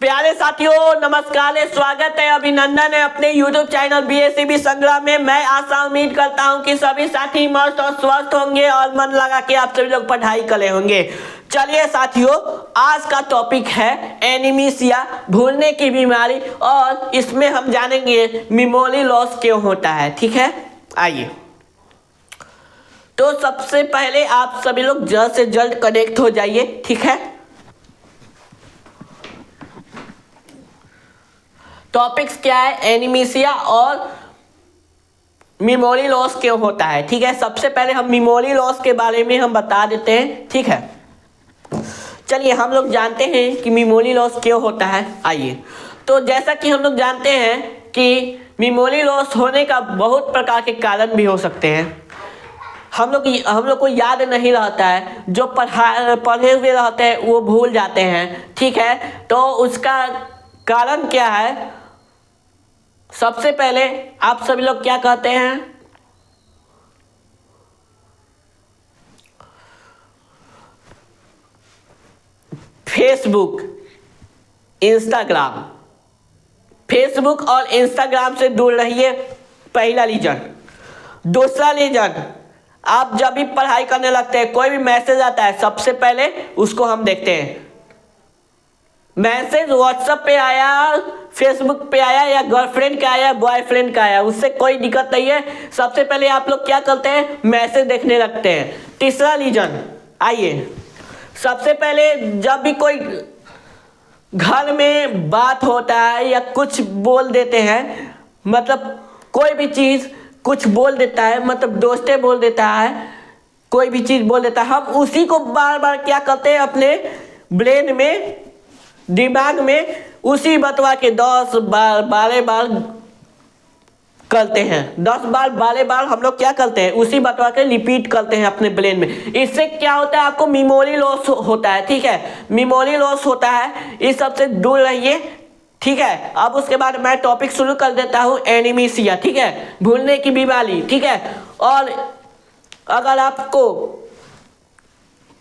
प्यारे साथियों नमस्कार है, स्वागत है, अभिनंदन है अपने YouTube चैनल BSCB संग्राम में। मैं आशा उम्मीद करता हूं कि सभी साथी मस्त और स्वस्थ होंगे और मन लगा के आप सभी लोग पढ़ाई कर होंगे। चलिए साथियों, आज का टॉपिक है एनीमिया, भूलने की बीमारी, और इसमें हम जानेंगे मेमोरी लॉस क्यों होता है। ठीक है, आइए। तो सबसे पहले आप सभी लोग जल्द से जल्द कनेक्ट हो जाइए। ठीक है, टॉपिक्स क्या है, एनीमिया और मेमोरी लॉस क्यों होता है। ठीक है, सबसे पहले हम मेमोरी लॉस के बारे में हम बता देते हैं। ठीक है, चलिए हम लोग जानते हैं कि मेमोरी लॉस क्यों होता है। आइए, तो जैसा कि हम लोग जानते हैं कि मेमोरी लॉस होने का बहुत प्रकार के कारण भी हो सकते हैं। हम लोग को याद नहीं रहता है, जो पढ़े हुए रहते हैं वो भूल जाते हैं। ठीक है, तो उसका कारण क्या है। सबसे पहले आप सभी लोग क्या कहते हैं, फेसबुक और इंस्टाग्राम से दूर रहिए, पहला रीजन। दूसरा रीजन, आप जब भी पढ़ाई करने लगते हैं, कोई भी मैसेज आता है, सबसे पहले उसको हम देखते हैं। मैसेज व्हाट्सएप पे आया, फेसबुक पे आया, या गर्लफ्रेंड का आया, बॉयफ्रेंड का आया, उससे कोई दिक्कत नहीं है। सबसे पहले आप लोग क्या करते हैं, मैसेज देखने लगते हैं। तीसरा रीजन, आइए, सबसे पहले जब भी कोई घर में बात होता है या कुछ बोल देते हैं, मतलब कोई भी चीज़ कुछ बोल देता है, मतलब दोस्तें बोल देता है, कोई भी चीज़ बोल देता है, हम उसी को बार बार क्या करते हैं, अपने ब्रेन में, दिमाग में उसी बतवा के 10 बार 12 बार करते हैं। 10 बार 12 बार हम लोग क्या करते हैं, उसी बतवा के रिपीट करते हैं अपने ब्रेन में। इससे क्या होता है, आपको मेमोरी लॉस होता है। ठीक है, मेमोरी लॉस होता है, इस सब से दूर रहिए। ठीक है, अब उसके बाद मैं टॉपिक शुरू कर देता हूँ, एनीमिया। ठीक है, भूलने की बीमारी। ठीक है, और अगर आपको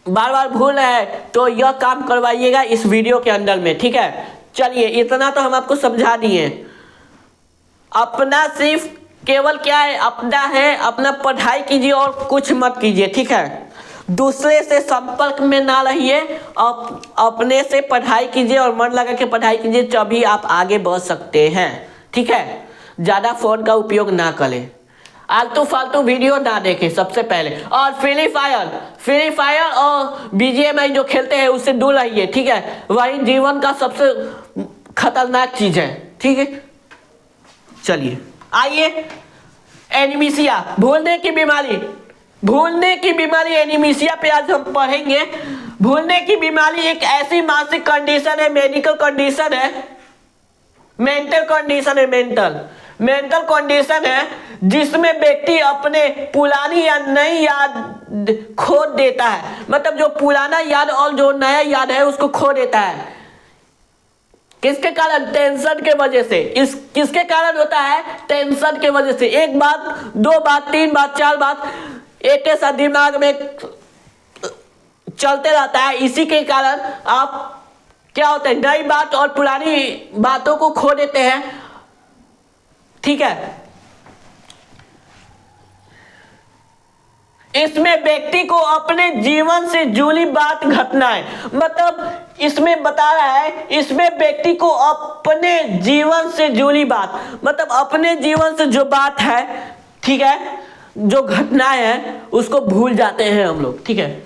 बार बार भूल रहा है तो यह काम करवाइएगा इस वीडियो के अंदर में। ठीक है, चलिए इतना तो हम आपको समझा दिए। अपना सिर्फ केवल क्या है, अपना है, अपना पढ़ाई कीजिए और कुछ मत कीजिए। ठीक है, दूसरे से संपर्क में ना रहिए, अपने से पढ़ाई कीजिए और मन लगा के पढ़ाई कीजिए, तभी आप आगे बढ़ सकते हैं। ठीक है, ज़्यादा फ़ोन का उपयोग ना करें, आलतू फालतू वीडियो ना देखें सबसे पहले, और फ्री फायर और BGMI जो खेलते हैं उससे दूर रहिए। ठीक है, वही जीवन का सबसे खतरनाक चीज़ है। ठीक है, चलिए आइए, एनीमिया, भूलने की बीमारी एनीमिया पे आज हम पढ़ेंगे। भूलने की बीमारी एक ऐसी मानसिक कंडीशन है, मेडिकल कंडीशन है, मेंटल कंडीशन है, जिसमें व्यक्ति अपने पुरानी या नई याद खो देता है। मतलब जो पुराना याद और जो नया याद है उसको खो देता है। किसके कारण, टेंशन के वजह से। किसके कारण होता है, टेंशन के वजह से। एक बात, 2 बात, 3 बात, 4 बात एक के साथ दिमाग में चलते रहता है। इसी के कारण आप क्या होता है, नई बात और पुरानी बातों को खो देते हैं। ठीक है, इसमें व्यक्ति को अपने जीवन से जुड़ी बात घटनाएं, मतलब इसमें बता रहा है, इसमें व्यक्ति को अपने जीवन से जुड़ी बात, मतलब अपने जीवन से जो बात है, ठीक है, जो घटनाएं हैं उसको भूल जाते हैं हम लोग। ठीक है,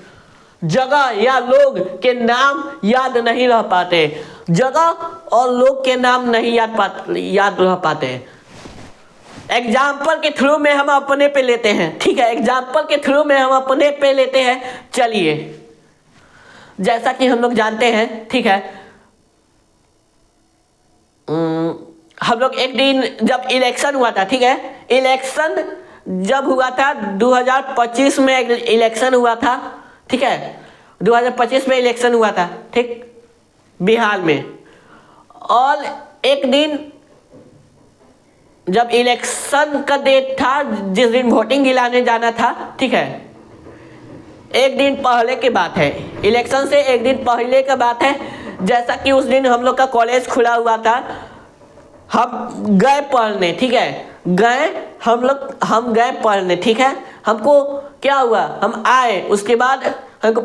जगह या लोग के नाम याद नहीं रह पाते, जगह और लोग के नाम नहीं याद रह पाते। एग्जाम्पल के थ्रू में हम अपने पे लेते हैं। ठीक है, एग्जाम्पल के थ्रू में हम अपने पे लेते हैं। चलिए, जैसा कि हम लोग जानते हैं, ठीक है, हम लोग एक दिन जब इलेक्शन हुआ था, ठीक है, इलेक्शन जब हुआ था 2025 में इलेक्शन हुआ था। ठीक है, 2025 में इलेक्शन हुआ था, ठीक, बिहार में। और एक दिन जब इलेक्शन का डेट था, जिस दिन वोटिंग गिराने जाना था, ठीक है, एक दिन पहले की बात है, इलेक्शन से एक दिन पहले की बात है, जैसा कि उस दिन हम लोग का कॉलेज खुला हुआ था, हम गए पढ़ने, ठीक है, हम गए पढ़ने, ठीक है। हमको क्या हुआ, हम आए, उसके बाद हमको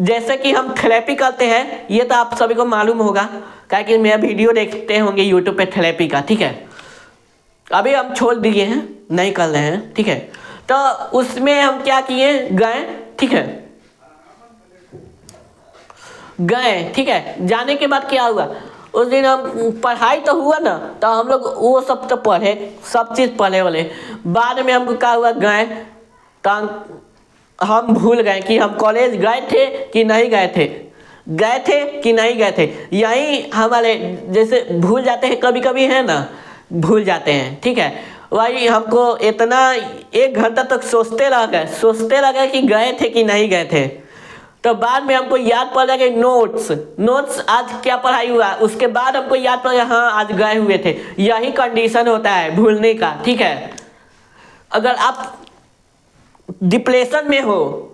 जैसे कि हम थेरेपी करते हैं, ये तो आप सभी को मालूम होगा, क्या कि मेरा वीडियो देखते होंगे यूट्यूब पे थेरेपी का, ठीक है। अभी हम छोड़ दिए हैं, नहीं कर रहे हैं, ठीक है। तो उसमें हम क्या किए, गए, ठीक है, गए, ठीक है। जाने के बाद क्या हुआ, उस दिन हम पढ़ाई तो हुआ ना, तो हम लोग वो सब तो पढ़े, सब चीज़ पढ़े वाले। बाद में हमको क्या हुआ, गए तो हम भूल गए कि हम कॉलेज गए थे कि नहीं गए थे, यही हमारे जैसे भूल जाते हैं कभी कभी, है ना, भूल जाते हैं, ठीक है। वही हमको इतना 1 घंटा तक सोचते रह गए कि गए थे कि नहीं गए थे। तो बाद में हमको याद पड़ा कि नोट्स आज क्या पढ़ाई हुआ, उसके बाद हमको याद पड़ा हाँ आज गए हुए थे। यही कंडीशन होता है भूलने का, ठीक है। अगर आप डिप्रेशन में हो,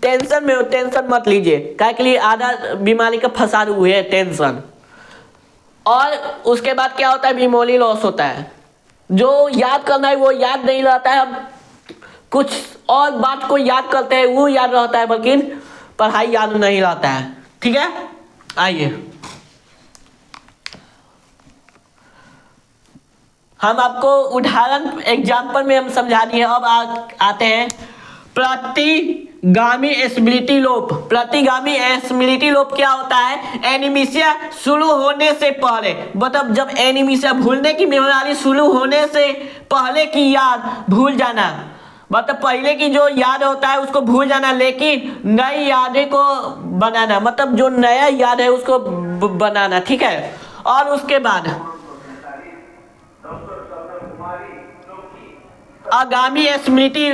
टेंशन में हो, टेंशन मत लीजिए, क्या के लिए आधा बीमारी का फसाद हुए है टेंशन। और उसके बाद क्या होता है, मेमोरी लॉस होता है, जो याद करना है वो याद नहीं रहता है, हम कुछ और बात को याद करते हैं वो याद रहता है, बल्कि पढ़ाई याद नहीं रहता है, ठीक है। आइए हम आपको उदाहरण एग्जाम्पल में हम समझा दिए। अब आते हैं प्रतिगामी स्मृति लोप। प्रतिगामी स्मृति लोप क्या होता है, एनीमिशिया शुरू होने से पहले, मतलब जब एनीमिशिया भूलने की बीमारी शुरू होने से पहले की याद भूल जाना, मतलब पहले की जो याद होता है उसको भूल जाना, लेकिन नई यादें को बनाना, मतलब जो नया याद है उसको बनाना, ठीक है। और उसके बाद आगामी स्मृति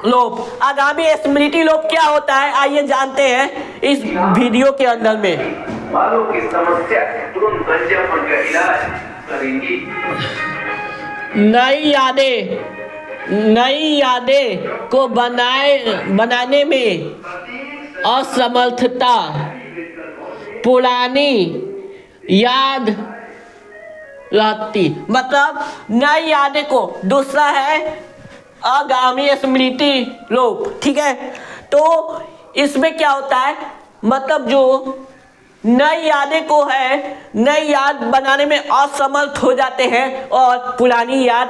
लोप। आगामी स्मृति लोप क्या होता है, आइए जानते हैं इस वीडियो के अंदर में। बालों की समस्या तुरंत गंजापन का इलाज करेंगी। नई यादें को बनाने में असमर्थता, पुरानी याद रहती, मतलब नई यादें को, दूसरा है आगामी स्मृति लोप, ठीक है। तो इसमें क्या होता है, मतलब जो नई यादें को है, नई याद बनाने में असमर्थ हो जाते हैं और पुरानी याद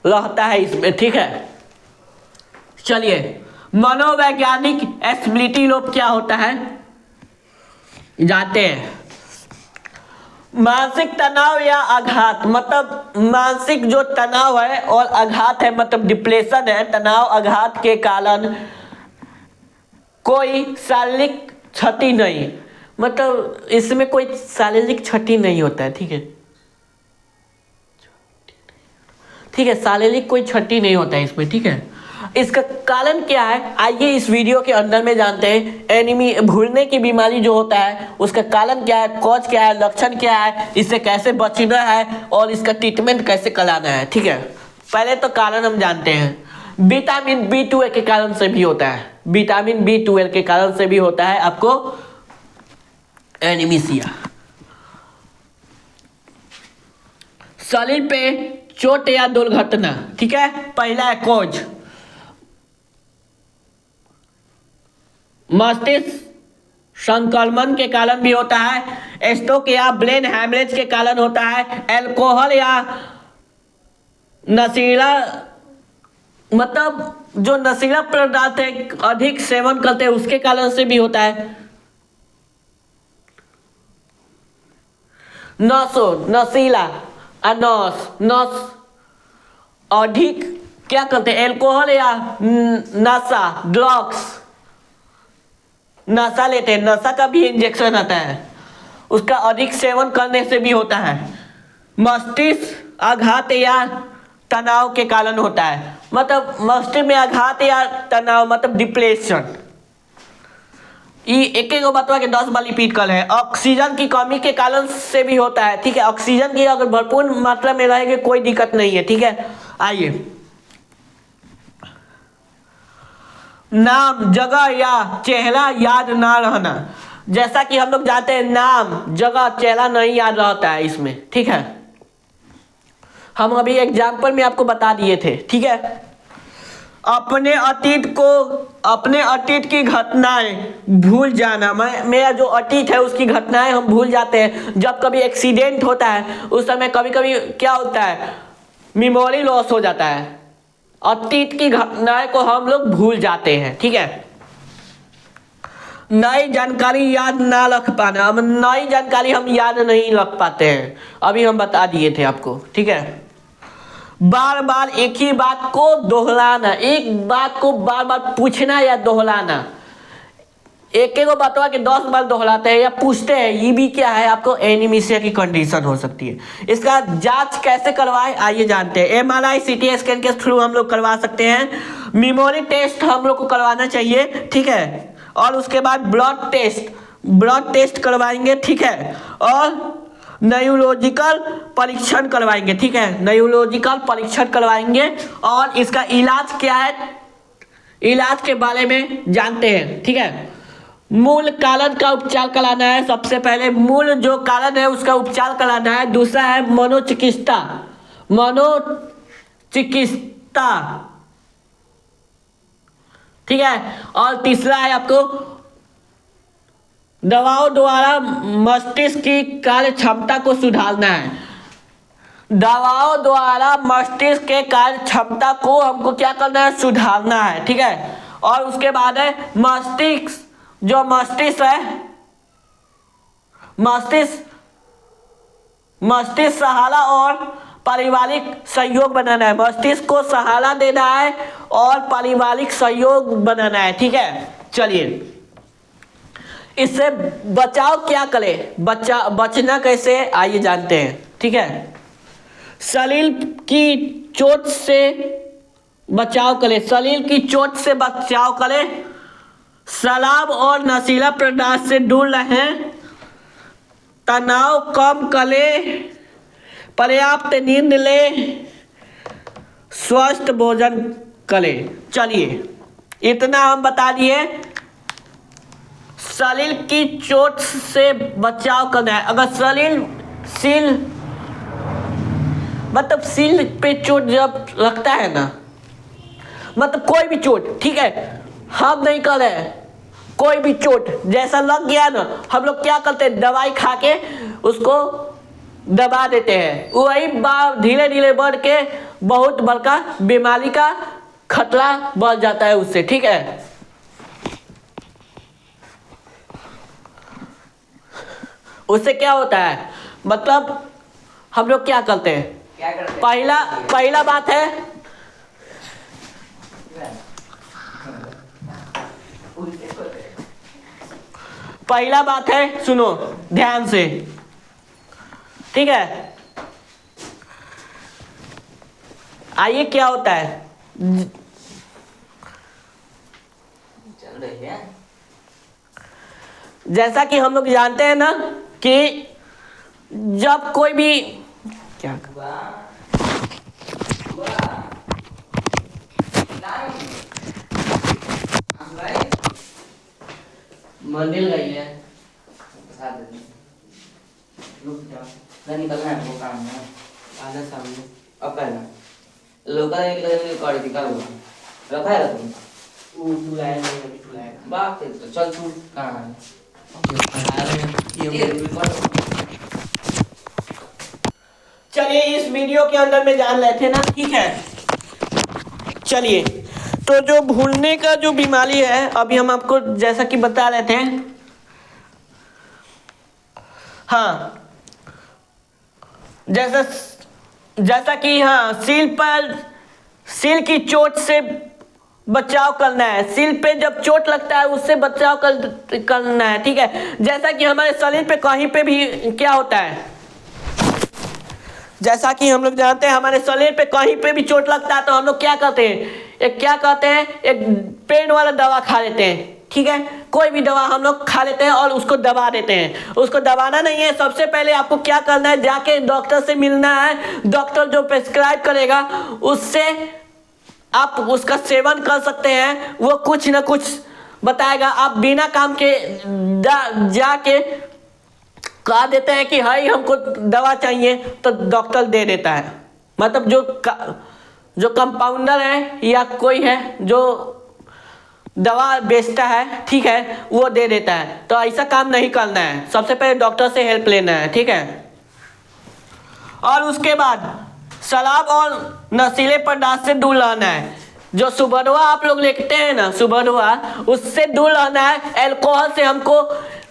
रहता है इसमें, ठीक है। चलिए मनोवैज्ञानिक स्मृति लोप क्या होता है जानते हैं। मानसिक तनाव या आघात, मतलब मानसिक जो तनाव है और आघात है, मतलब डिप्रेशन है, तनाव आघात के कारण कोई शारीरिक क्षति नहीं, मतलब इसमें कोई शारीरिक क्षति नहीं होता है, ठीक है, शारीरिक कोई क्षति नहीं होता है इसमें, ठीक है। इसका कारण क्या है, आइए इस वीडियो के अंदर में जानते हैं। भूलने की बीमारी जो होता है उसका कारण क्या है, कॉज क्या है, लक्षण क्या है, इससे कैसे बचना है और इसका ट्रीटमेंट कैसे कराना है, ठीक है। पहले तो कारण हम जानते हैं, विटामिन B12 के कारण से भी होता है, विटामिन B12 के कारण से भी होता है आपको एनीमिशिया। शरीर पे चोट या दुर्घटना, ठीक है, पहला है कॉज। मस्तिष्क संक्रमण के कारण भी होता है, स्ट्रोक या ब्रेन हैमरेज के कारण होता है, अल्कोहल या नशीला, मतलब जो नशीला पदार्थ है अधिक सेवन करते हैं उसके कारण से भी होता है। नशीला नस अधिक क्या करते हैं, अल्कोहल या नशा, ड्रग्स, नशा लेते हैं, नशा का भी इंजेक्शन आता है, उसका अधिक सेवन करने से भी होता है। मस्तिष्क आघात या तनाव के कारण होता है, मतलब मस्तिष्क में आघात या तनाव, मतलब डिप्रेशन। ये एक एक बतवा के 10 बार रिपीट कर है। ऑक्सीजन की कमी के कारण से भी होता है, ठीक है, ऑक्सीजन की अगर भरपूर मात्रा में रहेगी कोई दिक्कत नहीं है, ठीक है। आइए नाम, जगह या चेहरा याद ना रहना, जैसा कि हम लोग जानते हैं नाम जगह चेहरा नहीं याद रहता है इसमें, ठीक है। हम अभी एग्जाम्पल में आपको बता दिए थे, ठीक है। अपने अतीत की घटनाएं भूल जाना, मेरा जो अतीत है उसकी घटनाएं हम भूल जाते हैं। जब कभी एक्सीडेंट होता है उस समय कभी कभी क्या होता है, मेमोरी लॉस हो जाता है। अतीत की घटनाएं को हम लोग भूल जाते हैं, ठीक है। नई जानकारी याद ना रख पाना, अब नई जानकारी हम याद नहीं रख पाते हैं, अभी हम बता दिए थे आपको, ठीक है। बार बार एक ही बात को दोहराना, एक बात को बार बार पूछना या दोहराना, एक बातवा के 10 बार दोहराते हैं या पूछते हैं, ये भी क्या है, आपको एनीमिया की कंडीशन हो सकती है। इसका जांच कैसे करवाएं आइए जानते हैं। MRI CT स्कैन के थ्रू हम लोग करवा सकते हैं। मेमोरी टेस्ट हम लोग को करवाना चाहिए, ठीक है। और उसके बाद ब्लड टेस्ट करवाएंगे, ठीक है। और न्यूरोलॉजिकल परीक्षण करवाएंगे, ठीक है। न्यूरोलॉजिकल परीक्षण करवाएंगे और इसका इलाज क्या है, इलाज के बारे में जानते हैं, ठीक है। मूल कारण का उपचार कराना है, सबसे पहले मूल जो कारण है उसका उपचार कराना है। दूसरा है मनोचिकित्सा, ठीक है। और तीसरा है आपको दवाओं द्वारा मस्तिष्क की कार्य क्षमता को सुधारना है। दवाओं द्वारा मस्तिष्क के कार्य क्षमता को हमको क्या करना है, सुधारना है, ठीक है। और उसके बाद है मस्तिष्क, जो मस्तिष्क है, मस्तिष्क सहारा और पारिवारिक सहयोग बनाना है। मस्तिष्क को सहारा देना है और पारिवारिक सहयोग बनाना है, ठीक है। चलिए इससे बचाव क्या करें, बचना कैसे आइए जानते हैं, ठीक है। शरीर की चोट से बचाव करें, शरीर की चोट से बचाव करें। शराब और नशीला पदार्थ से दूर रहें। तनाव कम करें। पर्याप्त नींद लें। स्वस्थ भोजन करें। चलिए इतना हम बता दिए। शरीर की चोट से बचाव करना है। अगर सील पे चोट जब लगता है ना, मतलब कोई भी चोट, ठीक है, हम नहीं कर रहे हैं, कोई भी चोट जैसा लग गया ना, हम लोग क्या करते हैं, दवाई खा के उसको दबा देते हैं। वही धीरे धीरे बढ़ के बहुत बड़का बीमारी का खतरा बढ़ जाता है उससे, ठीक है। उससे क्या होता है, मतलब हम लोग क्या करते हैं, पहला बात है सुनो ध्यान से, ठीक है। आइए क्या होता है, जैसा कि हम लोग जानते हैं ना कि जब कोई भी क्या मंदिर गई है, निकलना है वो काम है, आना सामने अब करना लोग कर दी करूँगा, रखा है तुम वो बुलाया नहीं, अभी बुलाया बात है तो चल तू कहाँ है चलिए इस वीडियो के अंदर में जान लेते हैं ना, ठीक है। चलिए तो जो भूलने का जो बीमारी है, अभी हम आपको जैसा कि बता रहे थे, हाँ जैसा कि हाँ सील की चोट से बचाव करना है। सील पे जब चोट लगता है उससे बचाव करना है, ठीक है। जैसा कि हमारे शरीर पे कहीं पे भी क्या होता है, जैसा कि हम लोग जानते हैं हमारे शरीर पे कहीं पे भी चोट लगता है तो हम लोग क्या करते हैं, एक पेन वाला दवा खा लेते हैं, ठीक है। कोई भी दवा हम लोग खा लेते हैं और उसको दबा देते हैं। उसको दबाना नहीं है, सबसे पहले आपको क्या करना है, जाके डॉक्टर से मिलना है। डॉक्टर जो प्रेस्क्राइब करेगा उससे आप उसका सेवन कर सकते हैं। वो कुछ ना कुछ बताएगा, आप बिना काम के जाके कहा देते हैं कि भाई हमको दवा चाहिए तो डॉक्टर दे देता है। मतलब जो कंपाउंडर है या कोई है जो दवा बेचता है, ठीक है, वो दे देता है। तो ऐसा काम नहीं करना है, सबसे पहले डॉक्टर से हेल्प लेना है, ठीक है। और उसके बाद शराब और नशीले पदार्थ से दूर रहना है। जो सुबह आप लोग लेते हैं ना, सुबह उससे दूर रहना है। अल्कोहल से हमको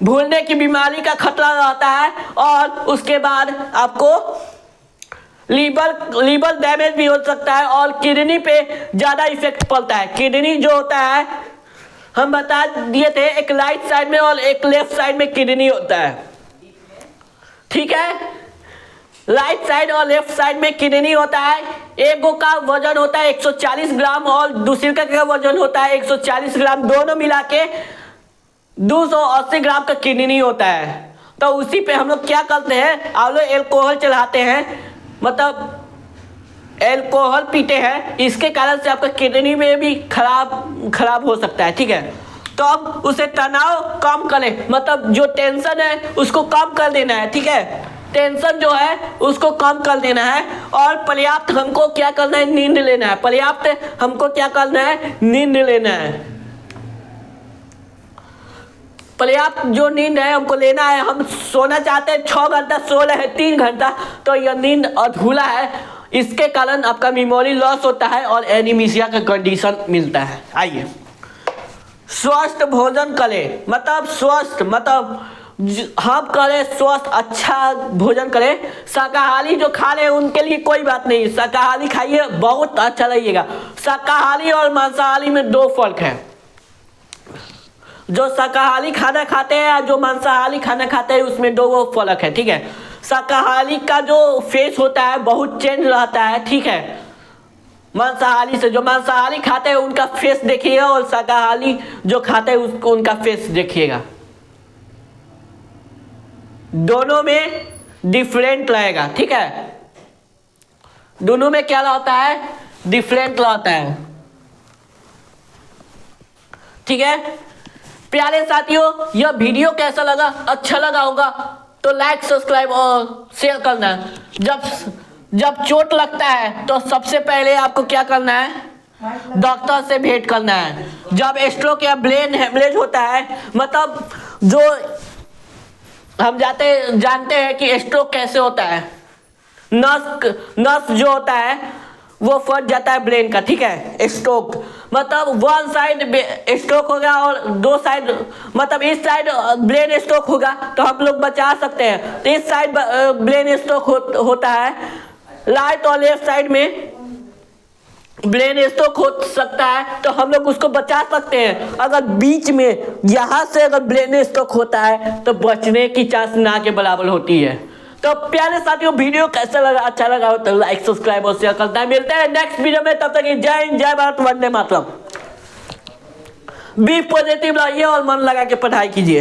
भूलने की बीमारी का खतरा रहता है और उसके बाद आपको लीवर डैमेज भी हो सकता है और किडनी पे ज़्यादा इफेक्ट पड़ता है। किडनी जो होता है हम बता दिए थे, एक राइट साइड में और एक लेफ्ट साइड में किडनी होता है, ठीक है। राइट साइड और लेफ्ट साइड में किडनी होता है। एक का वजन होता है 140 ग्राम और दूसरे का वजन होता है 140 ग्राम, दोनों मिला के 280 ग्राम का किडनी होता है। तो उसी पे हम लोग क्या करते हैं, आप लोग एल्कोहल चढ़ाते हैं, मतलब एल्कोहल पीते हैं, इसके कारण से आपका किडनी में भी खराब हो सकता है, ठीक है। तो अब उसे तनाव कम करें, मतलब जो टेंशन है उसको कम कर देना है, ठीक है। टेंशन जो है उसको कम कर देना है और पर्याप्त हमको क्या करना है, नींद लेना है। पर्याप्त हमको क्या करना है, नींद लेना है। पर्याप्त जो नींद है हमको लेना है। हम सोना चाहते हैं 6 घंटा, सो रहे हैं 3 घंटा, तो यह नींद अधूरा है। इसके कारण आपका मेमोरी लॉस होता है और एनीमिया का कंडीशन मिलता है। आइए, स्वस्थ भोजन करें, मतलब स्वस्थ मतलब हम करें स्वस्थ, अच्छा भोजन करें। शाकाहारी जो खा रहे हैं उनके लिए कोई बात नहीं, शाकाहारी खाइए, बहुत अच्छा लगेगा। शाकाहारी और मांसाहारी में 2 फर्क है। जो शाकाहारी खाना खाते हैं और जो मांसाहारी खाना खाते हैं उसमें 2 फर्क है, ठीक है। शाकाहारी का जो फेस होता है बहुत चेंज रहता है, ठीक है, मांसाहारी से। जो मांसाहारी खाते हैं उनका फेस देखिएगा और शाकाहारी जो खाते हैं उसको उनका फेस देखिएगा, दोनों में डिफरेंट रहेगा, ठीक है। दोनों में क्या रहता है, डिफरेंट रहता है, ठीक है। प्यारे साथियों, यह वीडियो कैसा लगा, अच्छा लगा होगा तो लाइक, सब्सक्राइब और शेयर करना। जब चोट लगता है तो सबसे पहले आपको क्या करना है, डॉक्टर से भेंट करना है। जब स्ट्रोक या ब्रेन हेमरेज होता है, मतलब जो हम जानते हैं कि स्ट्रोक कैसे होता है, नस जो होता है वो फट जाता है ब्रेन का, ठीक है। स्ट्रोक मतलब 1 साइड स्ट्रोक होगा और 2 साइड, मतलब इस साइड ब्रेन स्ट्रोक होगा तो हम लोग बचा सकते हैं। तो इस साइड ब्रेन स्ट्रोक होता है, राइट और लेफ्ट साइड में ब्रेन स्ट्रोक हो सकता है, तो हम लोग उसको बचा सकते हैं। अगर बीच में यहाँ से अगर ब्रेन स्ट्रोक होता है तो बचने की चांस ना के बराबर होती है। तो प्यारे साथियों, वीडियो कैसा लगा, अच्छा लगा हो तो लाइक, सब्सक्राइब और शेयर करता है। मिलते हैं नेक्स्ट वीडियो में, तब तक जय हिंद, जय भारत, वंदे मातरम। बी पॉजिटिव रहिए और मन लगा के पढ़ाई कीजिए।